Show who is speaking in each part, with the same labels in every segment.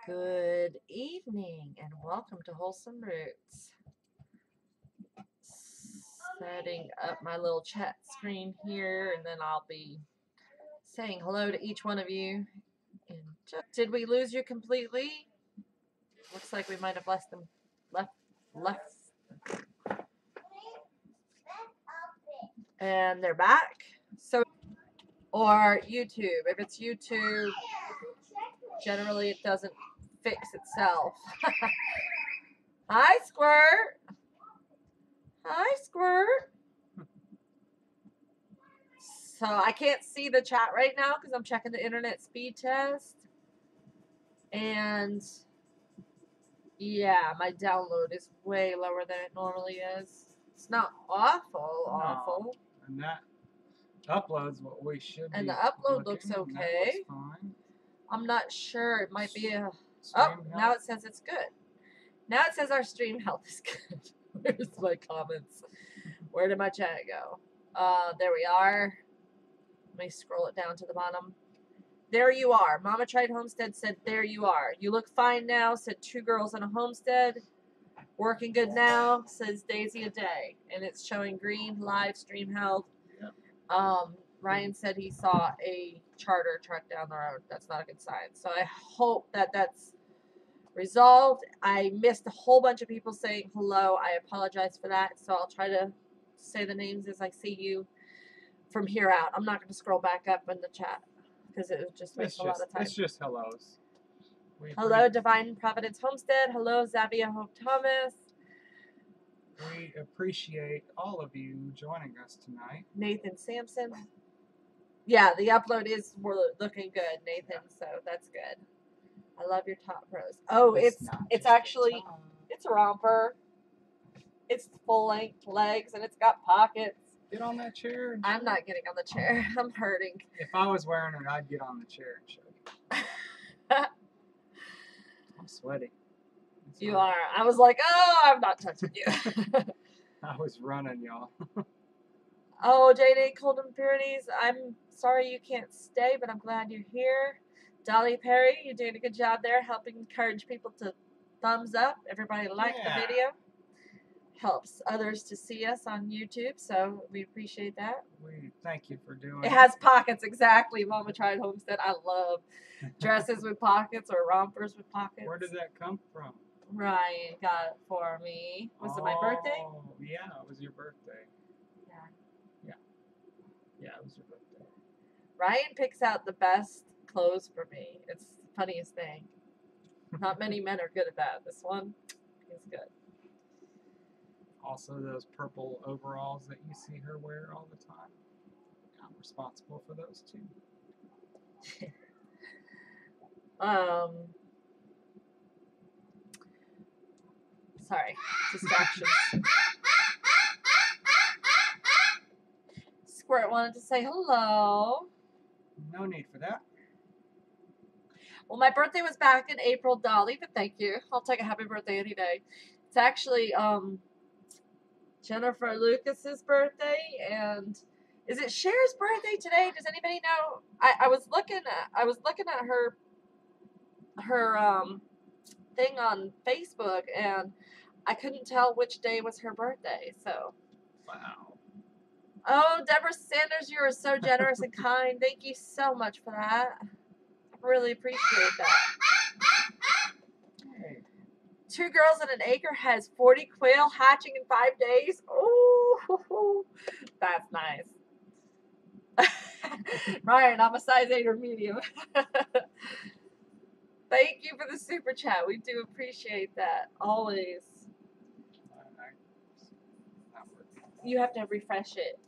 Speaker 1: Good evening and welcome to Wholesome Roots. Setting up my little chat screen here, and then I'll be saying hello to each one of you. Did we lose you completely? Looks like we might have left, and they're back. So, or YouTube. If it's YouTube, generally it doesn't fix itself. Hi, Squirt. Hi, Squirt. So I can't see the chat right now because I'm checking the internet speed test. And yeah, my download is way lower than it normally is. It's not awful.
Speaker 2: And that uploads what we should be.
Speaker 1: And the upload looks
Speaker 2: looking,
Speaker 1: okay.
Speaker 2: That looks fine.
Speaker 1: I'm not sure. It might be a.
Speaker 2: Stream
Speaker 1: Now it says it's good. Now it says our stream health is good. Where's my comments? Where did my chat go? There we are. Let me scroll it down to the bottom. There you are. Mama Tried Homestead said, there you are. You look fine now, said Two Girls on a Homestead. Working good now, says Daisy a Day. And it's showing green, live stream health.
Speaker 2: Yep.
Speaker 1: Ryan said he saw a charter truck down the road. That's not a good sign. So I hope that that's resolved. I missed a whole bunch of people saying hello. I apologize for that. So I'll try to say the names as I see you from here out. I'm not going to scroll back up in the chat because it just wastes a lot of time.
Speaker 2: It's just hellos.
Speaker 1: Hello, Divine Providence Homestead. Hello, Zavia Hope Thomas.
Speaker 2: We appreciate all of you joining us tonight.
Speaker 1: Nathan Sampson. Yeah, the upload is looking good, Nathan, so that's good. I love your top rows. Oh, it's actually, it's a romper. It's full-length legs, and it's got pockets.
Speaker 2: Get on that chair.
Speaker 1: I'm not getting on the chair. I'm hurting.
Speaker 2: If I was wearing it, I'd get on the chair and show you. I'm sweaty.
Speaker 1: You are. I was like, oh, I'm not touching you.
Speaker 2: I was running, y'all.
Speaker 1: Oh, J.D. Cold Impurities, I'm sorry you can't stay, but I'm glad you're here. Dolly Perry, you're doing a good job there, helping encourage people to thumbs up. Everybody like the video. Helps others to see us on YouTube, so we appreciate that.
Speaker 2: We thank you for doing
Speaker 1: it. It has pockets, exactly. Mama Tried Homestead. I love dresses with pockets or rompers with pockets.
Speaker 2: Where did that come from?
Speaker 1: Ryan got it for me. Was it my birthday?
Speaker 2: Oh, yeah, it was your birthday. Yeah, it was your birthday.
Speaker 1: Ryan picks out the best clothes for me. It's the funniest thing. Not many men are good at that. This one is good.
Speaker 2: Also, those purple overalls that you see her wear all the time. I'm responsible for those too.
Speaker 1: Sorry, distractions. Squirt wanted to say hello.
Speaker 2: No need for that.
Speaker 1: Well, my birthday was back in April, Dolly, but thank you. I'll take a happy birthday any day. It's actually Jennifer Lucas's birthday, and is it Cher's birthday today? Does anybody know? I was looking at her thing on Facebook, and I couldn't tell which day was her birthday. So,
Speaker 2: wow.
Speaker 1: Oh, Deborah Sanders, you are so generous and kind. Thank you so much for that. I really appreciate that.
Speaker 2: Hey.
Speaker 1: Two Girls in an Acre has 40 quail hatching in 5 days. Oh, that's nice. Ryan, I'm a size 8 or medium. Thank you for the super chat. We do appreciate that. Always. You have to refresh it.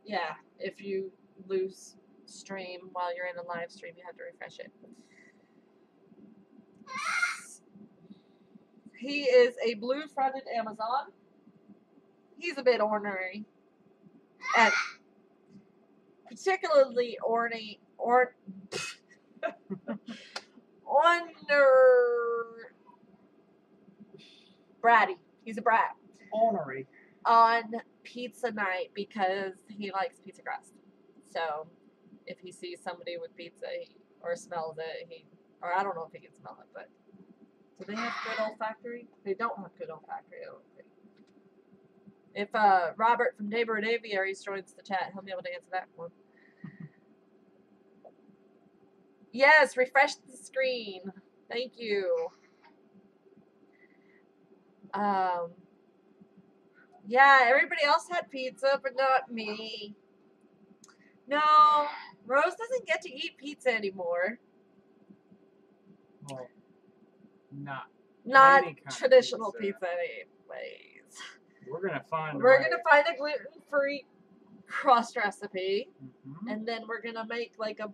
Speaker 1: Yeah, if you lose stream while you're in a live stream, you have to refresh it. He is a blue-fronted Amazon. He's a bit ornery. And particularly bratty. He's a brat.
Speaker 2: Ornery.
Speaker 1: On pizza night because he likes pizza crust. So if he sees somebody with pizza or smells it, he Or I don't know if he can smell it, but do they have good olfactory? They don't have good olfactory, I don't think. If Robert from Neighborhood Aviaries joins the chat, he'll be able to answer that one. Yes, refresh the screen. Thank you. Yeah, everybody else had pizza, but not me. No, Rose doesn't get to eat pizza anymore.
Speaker 2: Well, not
Speaker 1: Not
Speaker 2: any kind of
Speaker 1: traditional
Speaker 2: pizza.
Speaker 1: pizza anyways.
Speaker 2: We're gonna find.
Speaker 1: We're
Speaker 2: a way.
Speaker 1: gonna find a gluten-free crust recipe,
Speaker 2: Mhm.
Speaker 1: and then we're gonna make like a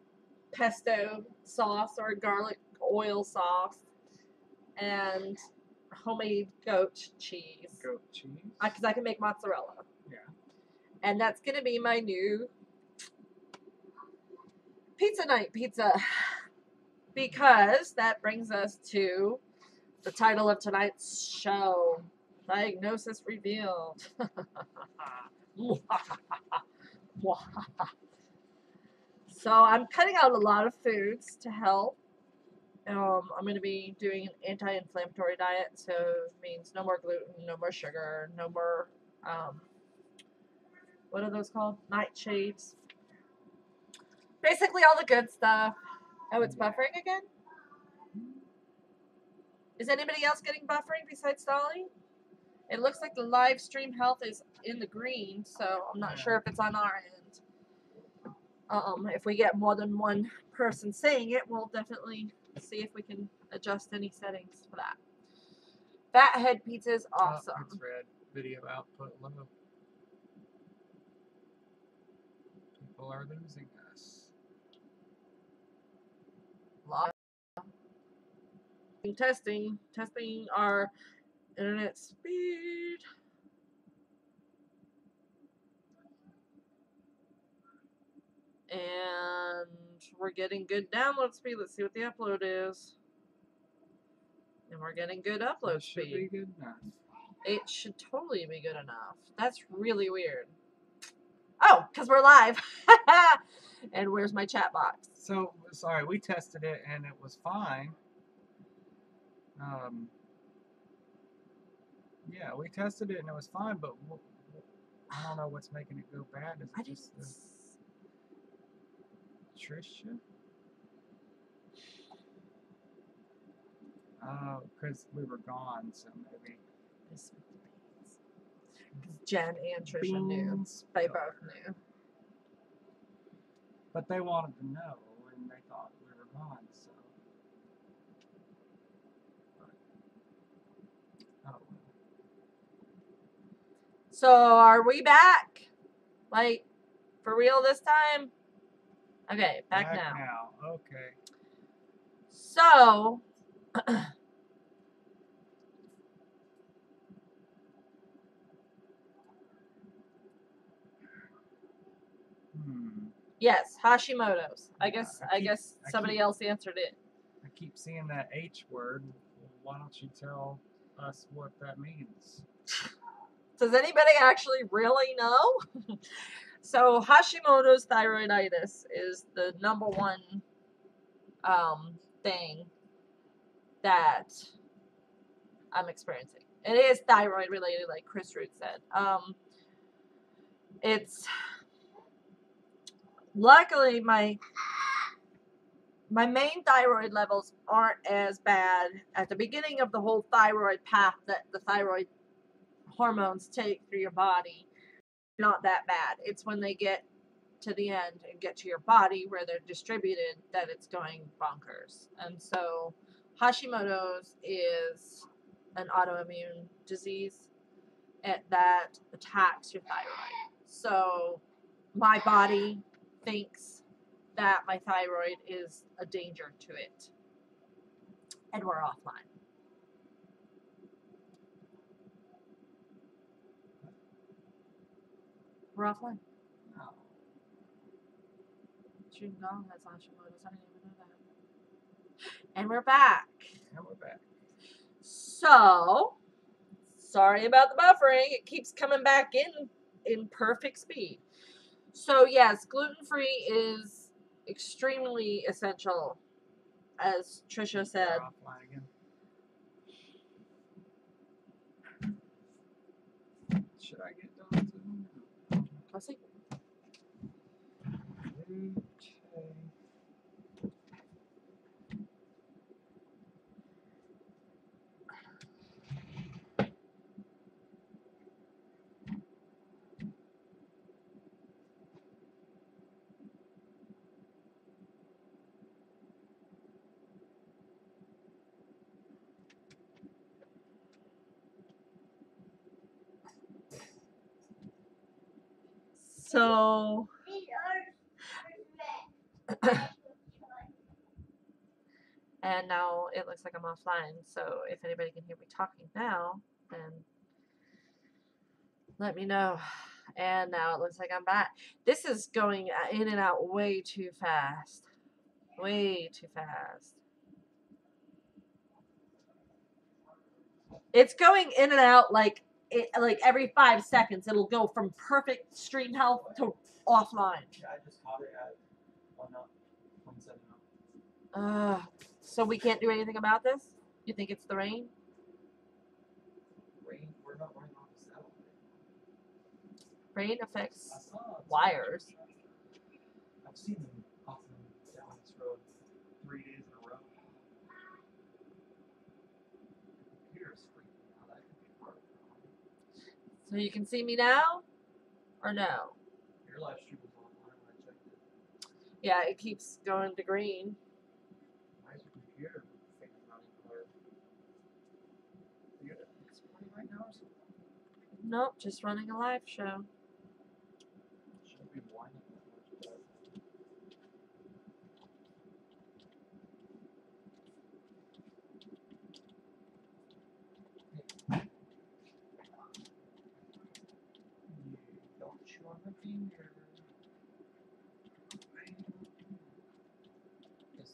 Speaker 1: pesto sauce or a garlic oil sauce, and homemade goat cheese.
Speaker 2: Goat cheese.
Speaker 1: Because I can make mozzarella.
Speaker 2: Yeah.
Speaker 1: And that's gonna be my new pizza night pizza. Because that brings us to the title of tonight's show. Diagnosis revealed. So I'm cutting out a lot of foods to help. I'm going to be doing an anti-inflammatory diet, so it means no more gluten, no more sugar, no more, what are those called? Nightshades. Basically all the good stuff. Oh, it's buffering again? Is anybody else getting buffering besides Dolly? It looks like the live stream health is in the green, so I'm not sure if it's on our end. If we get more than one person saying it, we'll definitely see if we can adjust any settings for that. Fathead Pizza is awesome.
Speaker 2: Oh, it's red. Video output low. People are losing us.
Speaker 1: Testing our internet speed. And we're getting good download speed. Let's see what the upload is. And we're getting good upload
Speaker 2: Should
Speaker 1: speed.
Speaker 2: be good enough.
Speaker 1: It should totally be good enough. That's really weird. Oh, because we're live. And where's my chat box?
Speaker 2: So, sorry, we tested it and it was fine. Yeah, we tested it and it was fine, but I don't know what's making it go bad. Is it just Trisha? Oh, because we were gone, so maybe.
Speaker 1: Because Jen and Trisha knew. They both knew.
Speaker 2: But they wanted to know, and they thought we were gone, so. Oh.
Speaker 1: So are we back? Like, for real this time? Okay, back now.
Speaker 2: Okay.
Speaker 1: So, yes, Hashimoto's. I guess somebody else answered it.
Speaker 2: I keep seeing that H word. Why don't you tell us what that means?
Speaker 1: Does anybody actually really know? So Hashimoto's thyroiditis is the number one thing that I'm experiencing. It is thyroid related, like Chris Root said. It's luckily my main thyroid levels aren't as bad at the beginning of the whole thyroid path that the thyroid hormones take through your body. Not that bad. It's when they get to the end and get to your body where they're distributed that it's going bonkers. And so Hashimoto's is an autoimmune disease that attacks your thyroid. So my body thinks that my thyroid is a danger to it. And we're offline. We're offline.
Speaker 2: Oh.
Speaker 1: Shingon has Hashimoto's. I didn't even know that. And we're back. So, sorry about the buffering. It keeps coming back in perfect speed. So, yes, gluten-free is extremely essential as Trisha said.
Speaker 2: We're offline again. Should I get done to them?
Speaker 1: Let's see.
Speaker 2: Okay.
Speaker 1: So, and now it looks like I'm offline. So if anybody can hear me talking now, then let me know. And now it looks like I'm back. This is going in and out way too fast. Way too fast. It's going in and out like every 5 seconds. It'll go from perfect stream health to offline.
Speaker 3: Yeah, I just caught it at 1.7.
Speaker 1: So we can't do anything about this? You think it's the rain?
Speaker 3: Rain, we're not running on the satellite.
Speaker 1: Rain affects
Speaker 3: I saw it.
Speaker 1: wires.
Speaker 3: I've seen them popping down this road 3 days in a row. The computer's freaking out. That could be part of the problem.
Speaker 1: So you can see me now? Or no?
Speaker 3: Your live stream was online when I checked it.
Speaker 1: Yeah, it keeps going to green.
Speaker 3: Why is your computer thing not in color? You got it exporting right now or something?
Speaker 1: Nope, just running a live show.
Speaker 3: Shouldn't be whining that much, but don't chew on my finger. Yes.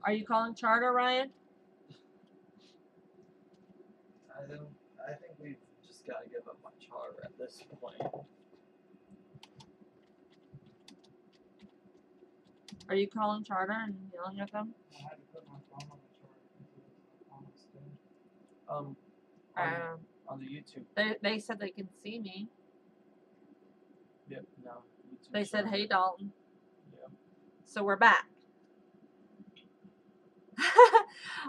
Speaker 1: Are you calling charter, Ryan?
Speaker 3: I think we've just got to give up on charter at this point.
Speaker 1: Are you calling charter and yelling at them?
Speaker 2: I had to put my phone on the chart because it was almost dead.
Speaker 3: On the YouTube.
Speaker 1: They said they can see me.
Speaker 3: Yep. No. YouTube
Speaker 1: They said,
Speaker 3: channel.
Speaker 1: "Hey, Dalton."
Speaker 3: Yep.
Speaker 1: So we're back.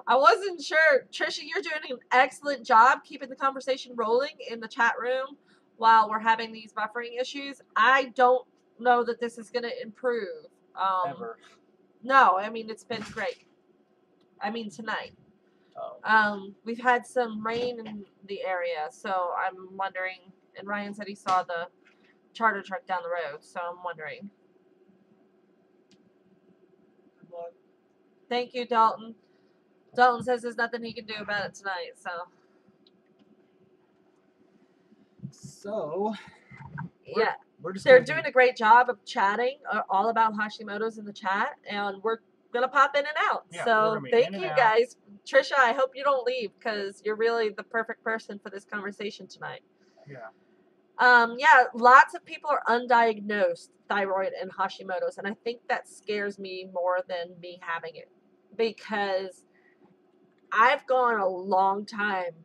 Speaker 1: I wasn't sure. Trisha, you're doing an excellent job keeping the conversation rolling in the chat room while we're having these buffering issues. I don't know that this is going to improve.
Speaker 3: Ever.
Speaker 1: No, I mean, it's been great. I mean, tonight.
Speaker 3: Oh.
Speaker 1: We've had some rain in the area, so I'm wondering, and Ryan said he saw the charter truck down the road, so I'm wondering.
Speaker 3: Good luck.
Speaker 1: Thank you, Dalton. Dalton says there's nothing he can do about it tonight, so.
Speaker 3: So.
Speaker 1: Yeah,
Speaker 3: We're just
Speaker 1: they're
Speaker 3: gonna
Speaker 1: doing a great job of chatting all about Hashimoto's in the chat, and we're gonna pop in and out.
Speaker 2: Yeah, we're
Speaker 1: So
Speaker 2: gonna be
Speaker 1: thank
Speaker 2: in and
Speaker 1: you
Speaker 2: out.
Speaker 1: guys. Trisha, I hope you don't leave because you're really the perfect person for this conversation tonight.
Speaker 2: Yeah.
Speaker 1: Yeah, lots of people are undiagnosed thyroid and Hashimoto's, and I think that scares me more than me having it because I've gone a long time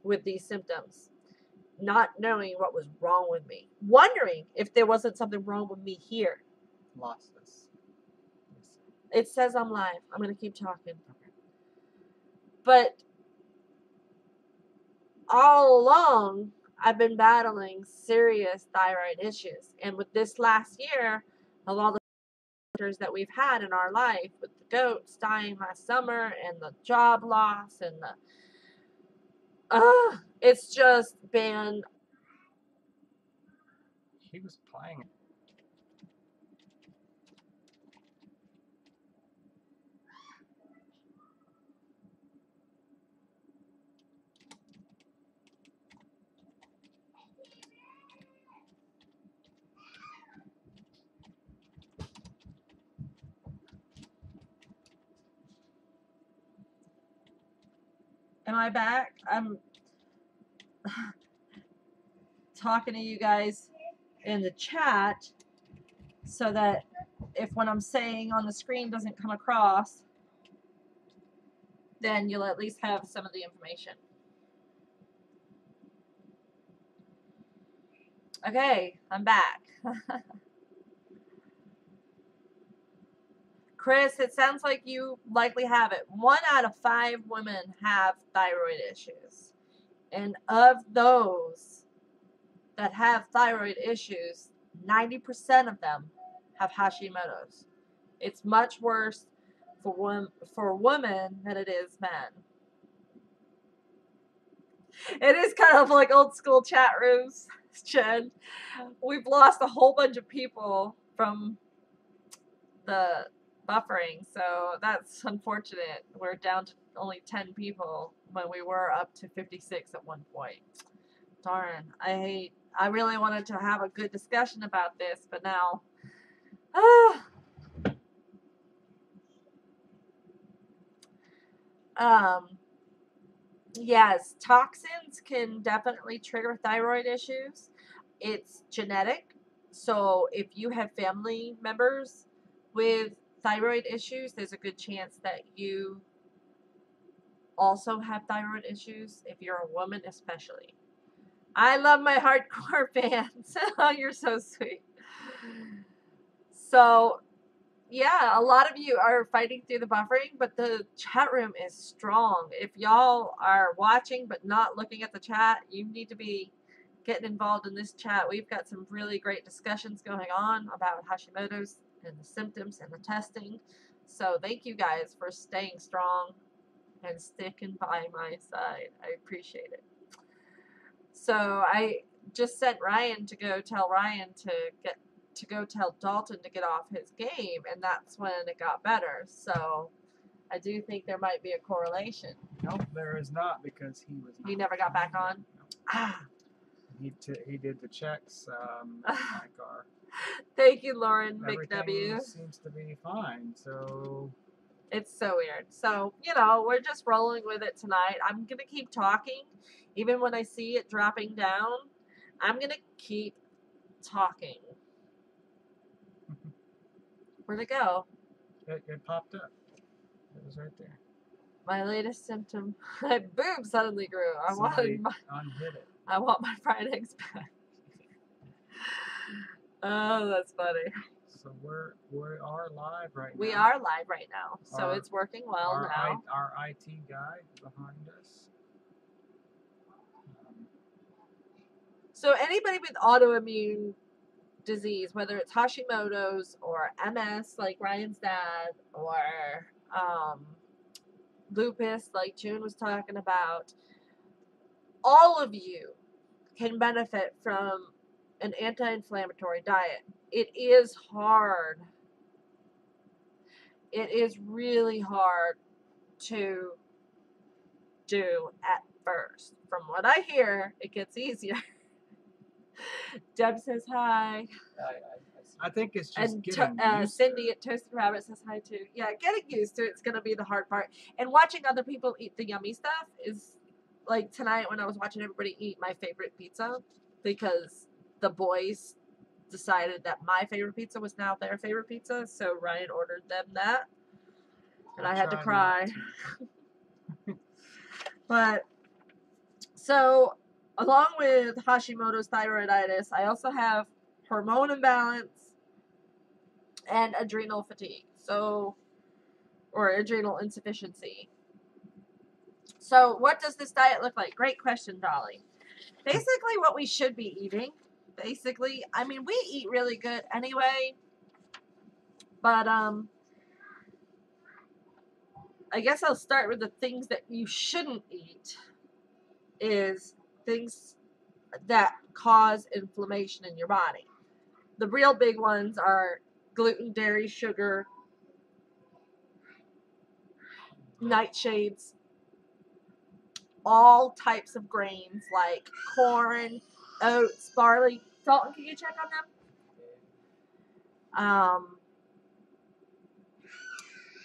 Speaker 1: with these symptoms, not knowing what was wrong with me, wondering if there wasn't something wrong with me here.
Speaker 3: lost this.
Speaker 1: It says I'm live. I'm going to keep talking.
Speaker 2: Okay.
Speaker 1: But all along, I've been battling serious thyroid issues. And with this last year, of all the factors that we've had in our life, with the goats dying last summer and the job loss and it's just been.
Speaker 2: He was playing.
Speaker 1: Am I back? I'm talking to you guys in the chat so that if what I'm saying on the screen doesn't come across, then you'll at least have some of the information. Okay, I'm back. Chris, it sounds like you likely have it. 1 out of 5 women have thyroid issues. And of those that have thyroid issues, 90% of them have Hashimoto's. It's much worse for women than it is men. It is kind of like old school chat rooms, Jen. We've lost a whole bunch of people from the buffering, so that's unfortunate. We're down to only 10 people when we were up to 56 at one point. Darn, I really wanted to have a good discussion about this, but now, yes, toxins can definitely trigger thyroid issues. It's genetic, so if you have family members with thyroid issues, there's a good chance that you also have thyroid issues, if you're a woman especially. I love my hardcore fans. Oh, you're so sweet. So, yeah, a lot of you are fighting through the buffering, but the chat room is strong. If y'all are watching but not looking at the chat, you need to be getting involved in this chat. We've got some really great discussions going on about Hashimoto's and the symptoms and the testing. So thank you guys for staying strong and sticking by my side. I appreciate it. So I just sent Ryan to go tell Dalton to get off his game, and that's when it got better. So I do think there might be a correlation.
Speaker 2: Nope, there is not, because he was.
Speaker 1: He never got back on. Ah.
Speaker 2: He did the checks. Like our.
Speaker 1: Thank you, Lauren
Speaker 2: Everything
Speaker 1: McW.
Speaker 2: seems to be fine. So.
Speaker 1: It's so weird. So, you know, we're just rolling with it tonight. I'm going to keep talking. Even when I see it dropping down, I'm going to keep talking. Where'd it go?
Speaker 2: It popped up. It was right there.
Speaker 1: My latest symptom. My boob suddenly grew. I
Speaker 2: Somebody
Speaker 1: want
Speaker 2: unhid it.
Speaker 1: I want my fried eggs back. Oh, that's funny.
Speaker 2: So we are live right now.
Speaker 1: We are live right now. So it's working well now.
Speaker 2: Our IT guy behind us.
Speaker 1: So anybody with autoimmune disease, whether it's Hashimoto's or MS like Ryan's dad, or lupus like June was talking about, all of you can benefit from an anti-inflammatory diet. It is hard. It is really hard to do at first. From what I hear, it gets easier. Deb says hi.
Speaker 2: I think it's just
Speaker 1: And
Speaker 2: getting used
Speaker 1: Cindy
Speaker 2: to it.
Speaker 1: at Toasted Rabbit says hi too. Yeah, getting used to it's going to be the hard part. And watching other people eat the yummy stuff is like tonight when I was watching everybody eat my favorite pizza, because the boys decided that my favorite pizza was now their favorite pizza. So Ryan ordered them that. And I had to cry. But so along with Hashimoto's thyroiditis, I also have hormone imbalance and adrenal fatigue. So, or adrenal insufficiency. So what does this diet look like? Great question, Dolly. Basically what we should be eating. Basically, I mean, we eat really good anyway. But, I guess I'll start with the things that you shouldn't eat. Is things that cause inflammation in your body. The real big ones are gluten, dairy, sugar, nightshades, all types of grains like corn, oats, barley. Dalton, can you check on them?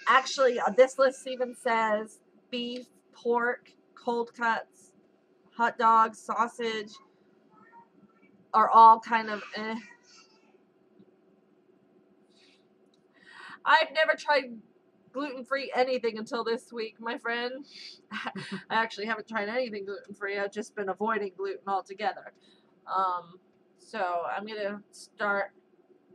Speaker 1: Actually, this list even says beef, pork, cold cuts, hot dogs, sausage are all kind of I've never tried gluten-free anything until this week, my friend. I actually haven't tried anything gluten-free. I've just been avoiding gluten altogether. So I'm going to start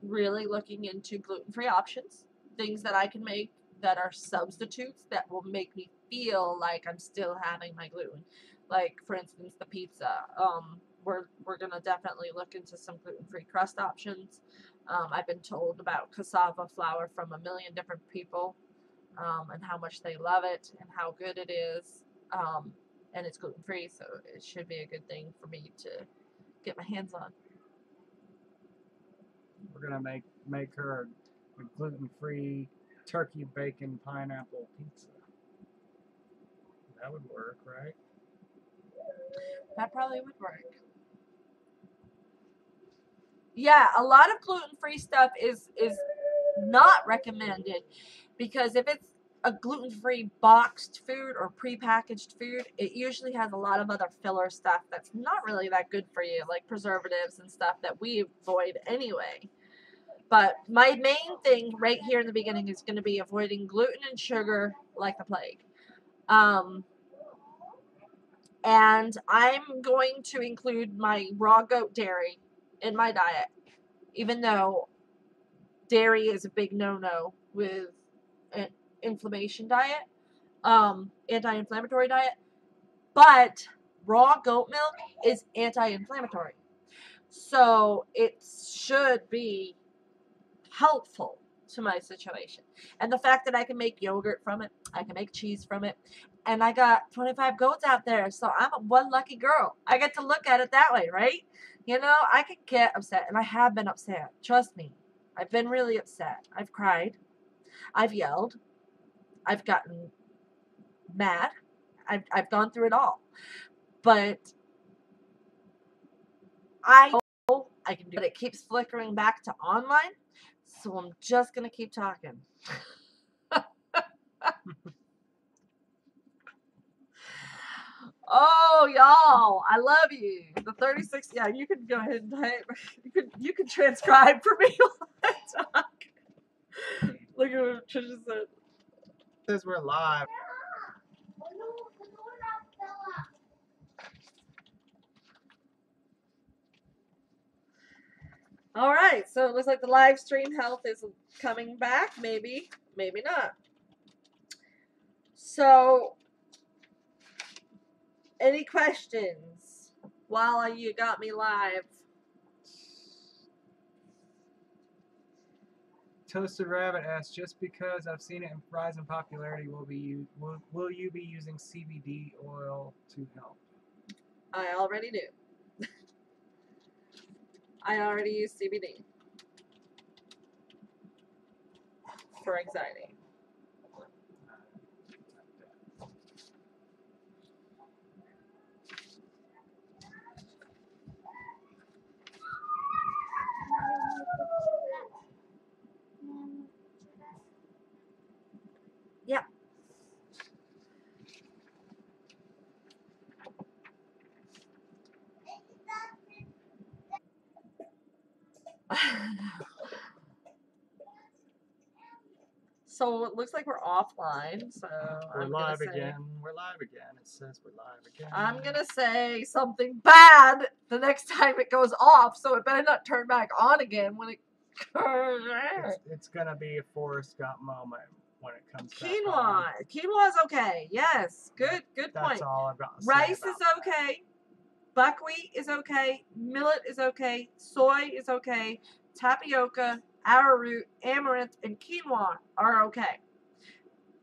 Speaker 1: really looking into gluten-free options, things that I can make that are substitutes that will make me feel like I'm still having my gluten. Like, for instance, the pizza. We're going to definitely look into some gluten-free crust options. I've been told about cassava flour from a million different people, and how much they love it and how good it is. And it's gluten-free, so it should be a good thing for me to get my hands on.
Speaker 2: We're gonna make her a gluten-free turkey bacon pineapple pizza. That would work, right?
Speaker 1: That probably would work. Yeah, a lot of gluten-free stuff is not recommended, because if it's a gluten-free boxed food or prepackaged food, it usually has a lot of other filler stuff that's not really that good for you, like preservatives and stuff that we avoid anyway. But my main thing right here in the beginning is going to be avoiding gluten and sugar like the plague. And I'm going to include my raw goat dairy in my diet, even though dairy is a big no-no with an inflammation diet, anti-inflammatory diet. But raw goat milk is anti-inflammatory, so it should be helpful to my situation. And the fact that I can make yogurt from it, I can make cheese from it, and I got 25 goats out there, so I'm one lucky girl. I get to look at it that way, right? You know, I could get upset, and I have been upset. Trust me. I've been really upset. I've cried. I've yelled. I've gotten mad. I've gone through it all. But I know I can do it. It keeps flickering back to online, so I'm just going to keep talking. Oh, y'all, I love you. The 36, yeah, you can go ahead and type. You can transcribe for me while I talk. Look at what Trisha said.
Speaker 2: Says we're live.
Speaker 1: All right, so it looks like the live stream health is coming back. Maybe, maybe not. So, any questions while you got me live?
Speaker 2: Toasted Rabbit asks, just because I've seen it in rise in popularity, will you be using CBD oil to help?
Speaker 1: I already do. I already use CBD for anxiety. Yeah. So it looks like we're offline. So
Speaker 2: We're
Speaker 1: I'm
Speaker 2: live
Speaker 1: gonna say,
Speaker 2: again. We're live again. It says we're live again.
Speaker 1: I'm gonna say something bad the next time it goes off. So it better not turn back on again when it.
Speaker 2: It's gonna be a Forrest Gump moment when it comes back
Speaker 1: Quinoa.
Speaker 2: on.
Speaker 1: Quinoa's okay. Yes. Good point.
Speaker 2: That's all I've got to say
Speaker 1: Rice
Speaker 2: about
Speaker 1: is
Speaker 2: that.
Speaker 1: okay. Buckwheat is okay. Millet is okay. Soy is okay. Tapioca, arrowroot, amaranth, and quinoa are okay.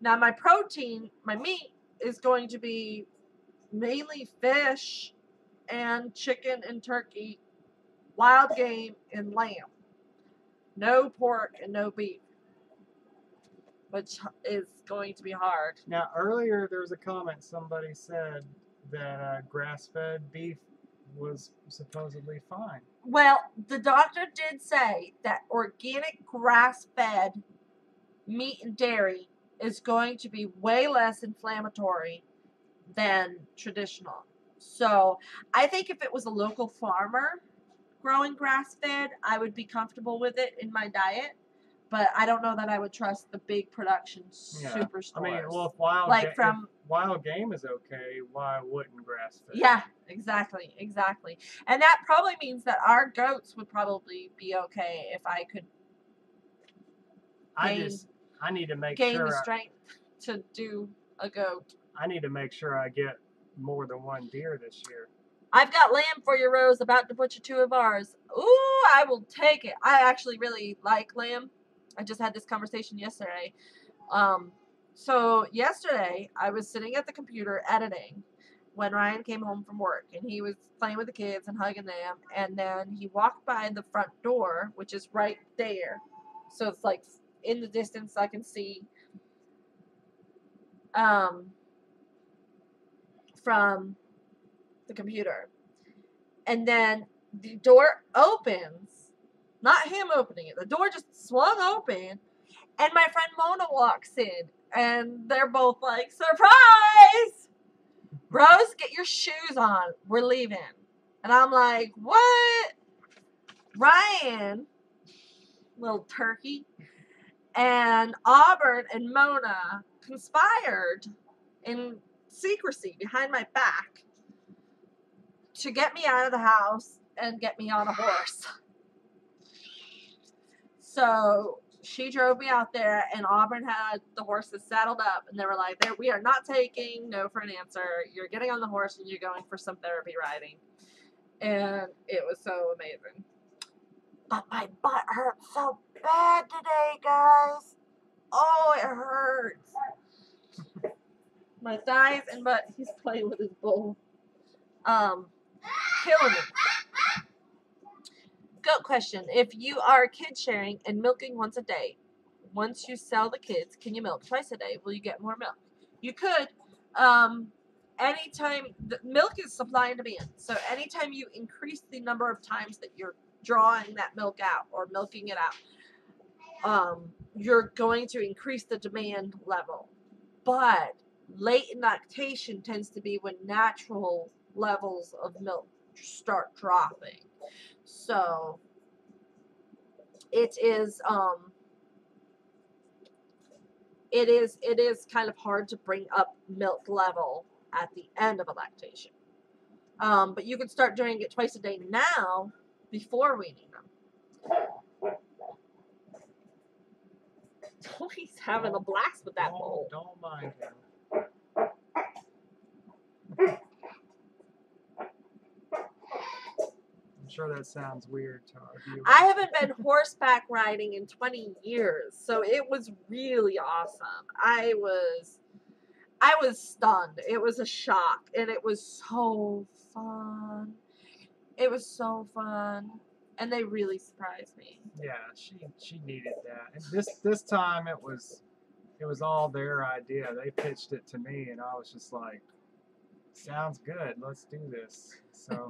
Speaker 1: Now my protein, my meat, is going to be mainly fish and chicken and turkey, wild game and lamb. No pork and no beef, which is going to be hard.
Speaker 2: Now, earlier there was a comment. Somebody said that grass-fed beef was supposedly fine.
Speaker 1: Well, the doctor did say that organic grass-fed meat and dairy is going to be way less inflammatory than traditional. So I think if it was a local farmer growing grass-fed, I would be comfortable with it in my diet. but I don't know that I would trust the big production
Speaker 2: Yeah.
Speaker 1: superstores.
Speaker 2: I mean, well, if wild game is okay, why wouldn't grass fed?
Speaker 1: Yeah, exactly. And that probably means that our goats would probably be okay if I could
Speaker 2: I need to make
Speaker 1: gain
Speaker 2: sure
Speaker 1: the strength to do a goat.
Speaker 2: I need to make sure I get more than one deer this year.
Speaker 1: I've got lamb for you, Rose. About to butcher 2 of ours. Ooh, I will take it. I actually really like lamb. I just had this conversation yesterday. So yesterday I was sitting at the computer editing when Ryan came home from work, and he was playing with the kids and hugging them, and then he walked by the front door, which is right there. So it's like in the distance I can see from the computer. And then the door opens, not him opening it, the door just swung open, and my friend Mona walks in, and they're both like, surprise! Bros, get your shoes on, we're leaving. And I'm like, what? Ryan, little turkey, and Auburn and Mona conspired in secrecy behind my back to get me out of the house and get me on a horse. So she drove me out there, and Auburn had the horses saddled up, and they were like, we are not taking no for an answer. You're getting on the horse and you're going for some therapy riding. And it was so amazing. But my butt hurts so bad today, guys. Oh, it hurts. My thighs and butt. He's playing with his bowl. Killing me. Goat question. If you are kid sharing and milking once a day, once you sell the kids, can you milk twice a day? Will you get more milk? You could. Anytime the milk is supply and demand. So anytime you increase the number of times that you're drawing that milk out or milking it out, you're going to increase the demand level. But late in lactation tends to be when natural levels of milk start dropping. So it is kind of hard to bring up milk level at the end of a lactation. But you can start doing it twice a day now before weaning them. He's having a blast with that bowl.
Speaker 2: Don't mind him. I'm sure that sounds weird to our viewers.
Speaker 1: I haven't been horseback riding in 20 years, so it was really awesome. I was stunned. It was a shock, and it was so fun. It was so fun, and they really surprised me.
Speaker 2: Yeah, she needed that. And this time it was all their idea. They pitched it to me, and I was just like, sounds good. Let's do this. So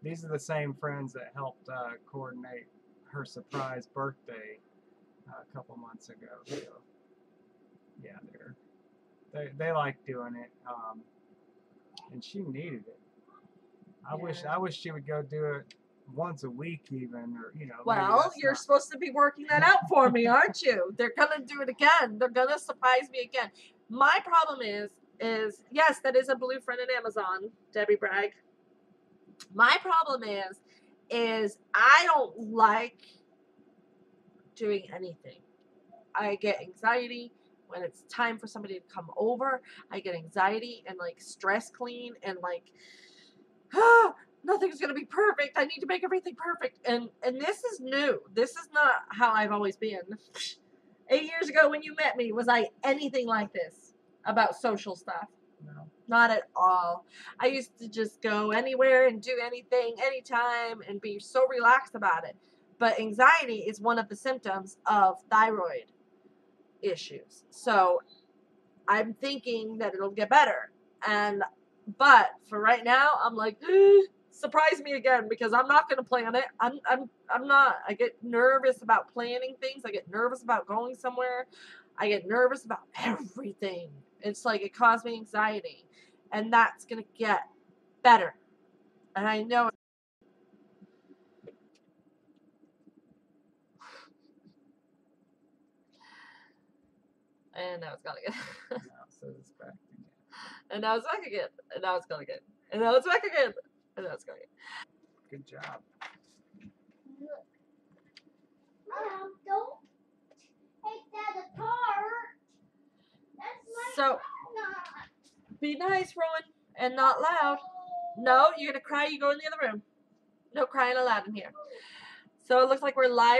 Speaker 2: these are the same friends that helped coordinate her surprise birthday a couple months ago. So yeah, they like doing it, and she needed it. I wish she would go do it once a week even, or
Speaker 1: Well, you're supposed to be working that out for me, aren't you? They're gonna do it again. They're gonna surprise me again. My problem is yes, that is a blue friend in Amazon, Debbie Bragg. My problem is I don't like doing anything. I get anxiety when it's time for somebody to come over. I get anxiety and like stress clean and like, nothing's gonna be perfect. I need to make everything perfect. And this is new. This is not how I've always been. 8 years ago when you met me, was I anything like this about social stuff?
Speaker 2: No.
Speaker 1: Not at all. I used to just go anywhere and do anything, anytime, and be so relaxed about it. But anxiety is one of the symptoms of thyroid issues. So I'm thinking that it'll get better. But for right now, I'm like, surprise me again, because I'm not going to plan it. I'm not. I get nervous about planning things. I get nervous about going somewhere. I get nervous about everything. It's like it caused me anxiety. And that's going to get better. And I know And now it's gone again.
Speaker 2: Now it says it's back again.
Speaker 1: And now it's back again. And now it's gone again. And now it's back again. And now it's gone again.
Speaker 2: Good job.
Speaker 4: Don't take that apart. That's my
Speaker 1: So
Speaker 4: donut.
Speaker 1: be nice, Rowan, and not loud. No, you're gonna cry. You go in the other room. No crying allowed in here. So it looks like we're live.